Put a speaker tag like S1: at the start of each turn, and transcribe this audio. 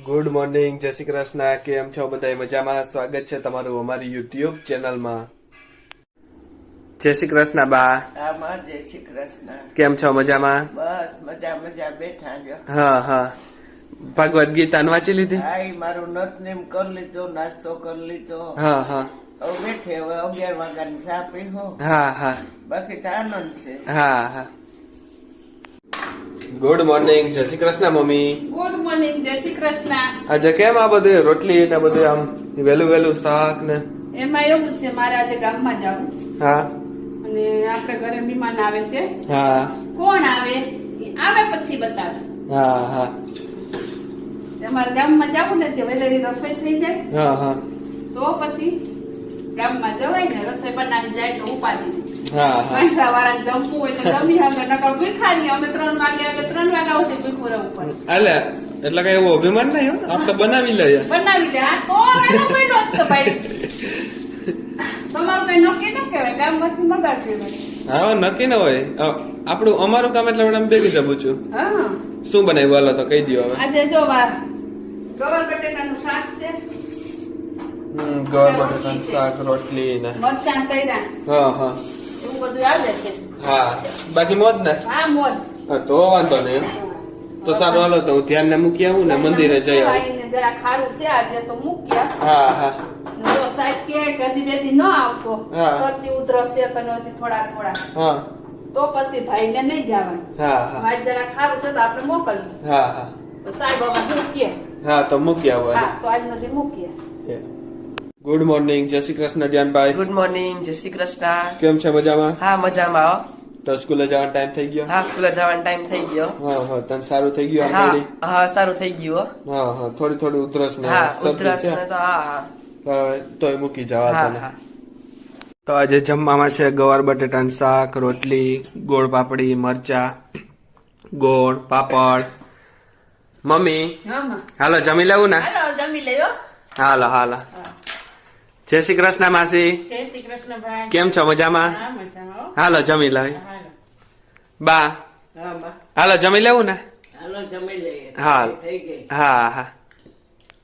S1: Good morning, જય શ્રી કૃષ્ણ. કેમ છો બધા? મજામાં? સ્વાગત છે તમારું અમારી યુટ્યુબ ચેનલમાં. જય શ્રી કૃષ્ણ બા.
S2: આમાં જય શ્રી કૃષ્ણ.
S1: કેમ છો? મજામાં?
S2: બસ મજા મજા બેઠા છો.
S1: હા હા, ભગવદ ગીતા વાંચી લીધી?
S2: હા, ઈ મારું નત નેમ કરી લીધો, નાસ્તો કરી લીધો.
S1: હા હા,
S2: હવે બેઠે, હવે 11 વાગ્યાની ચા પીહો.
S1: હા હા,
S2: બાકી તો આનંદ છે.
S1: હા હા. ગુડ મોર્નિંગ, જય Shri Krishna mummy.
S3: Good morning, જય શ્રી કૃષ્ણ.
S1: આજે કેમ આ બધું રોટલી ને બધું આમ વેલું વેલું શાક ને?
S3: એમાં એવું છે, મારે આજે ગામમાં જવું
S1: હા
S3: અને આપણે ઘરે મહેમાન આવે છે.
S1: હા
S3: કોણ આવે એ આવે પછી બતાવશું.
S1: હા હા
S3: અમારે ગામમાં જવું ને તે વેલેરી રસોઈ થઈ જાય
S1: હા હા
S3: તો પછી ગામમાં જવાય ને, રસોઈ બનાવી જાય તો ઉપાડી.
S1: હા હા
S3: કંઠા વાળા જમવું હોય તો જમી હવે, નકર ભૂખા નહીં. અમે 3 વાગે એટલે 3 વાગ્યા સુધી ભૂખું રહેવું પડે.
S1: એટલે કઈ એવું અભિમાન નહીં હો, આપણે બનાવી લઈએ.
S3: બનાવી લે. આ તો એનો બેઠો જ તો ભાઈ. તમારું કઈ નક્કી ન કહેવાય, ગામમાંથી મગાડતી હોય.
S1: હા, નક્કી ન હોય. આપણું અમારું કામ એટલે આપણે ભેગી જવું છું.
S3: હા,
S1: શું બનાવ્યું હાલો તો કહી દો હવે.
S3: આજે જો ગવાર બટેટાનું શાક છે,
S1: ગવાર બટાકાનું શાક, રોટલી ને
S3: મરચાં તૈરા,
S1: હા હા
S3: એવું બધું આવે છે.
S1: હા, બાકી મોજ ને?
S3: હા, મોજ.
S1: હા, તો વાંધો નહીં. તો સારું, હાલો તો હું ધ્યાન ને મૂકી આવું ને મંદિરે જઈ આવું.
S3: આવીને જરા ખારું છે આજે તો મૂક્યા.
S1: હા હા
S3: જો સાહેબ કે હજી બેદી ન આવતો,
S1: હા.
S3: શરદી ઉધરસ છે પણ હજી થોડા
S1: હા
S3: તો પછી ભાઈને નહીં જવાનું.
S1: હા હા
S3: આજ જરા ખારું છે તો આપણે મોકલ્યું.
S1: હા હા
S3: તો સાહેબ બાબા મૂકીએ.
S1: હા, તો મૂકી આવો.
S3: હા, તો આજ નથી મૂકીએ.
S1: ગુડ મોર્નિંગ, જય શ્રી કૃષ્ણ ધ્યાનભાઈ.
S2: ગુડ મોર્નિંગ, જય શ્રી કૃષ્ણ.
S1: કેમ છે? મજામાં?
S2: હા, મજામાં આવો.
S1: તો સ્કૂલે જવાનો ટાઈમ થઈ ગયો?
S2: હા, સ્કૂલે જવાનો ટાઈમ થઈ ગયો.
S1: હા હા, તને સારું થઈ ગયું?
S2: હા
S1: already?
S2: હા, સારું થઈ ગયું.
S1: હા હા, થોડી થોડી ઉધરસ ને
S2: હા,
S1: શરદી
S2: ઉધરસ
S1: છે.
S2: ને તો હા હા
S1: તોય મૂકી જવા
S2: હા
S1: તને.
S2: હા.
S1: તો આજે જમવામાં છે ગવાર બટેટાનું શાક, રોટલી, ગોળ પાપડી, મરચા, ગોળ પાપડ. મમ્મી
S3: હા માં.
S1: હાલો જમી લેવું ને?
S3: હાલો જમી લેજો.
S1: હાલો હાલો. જય શ્રી કૃષ્ણ માસી.
S3: જય શ્રી કૃષ્ણ ભાઈ.
S1: કેમ છો? મજામાં?
S3: હા, મજામાં હો.
S1: હાલો જમી લે.
S3: હાલો.
S1: બા
S2: હા, બા.
S1: હાલો જમી લેવું ને?
S2: હાલો જમી લઈએ.
S1: હાલ.
S2: થઈ ગઈ.
S1: હા હા.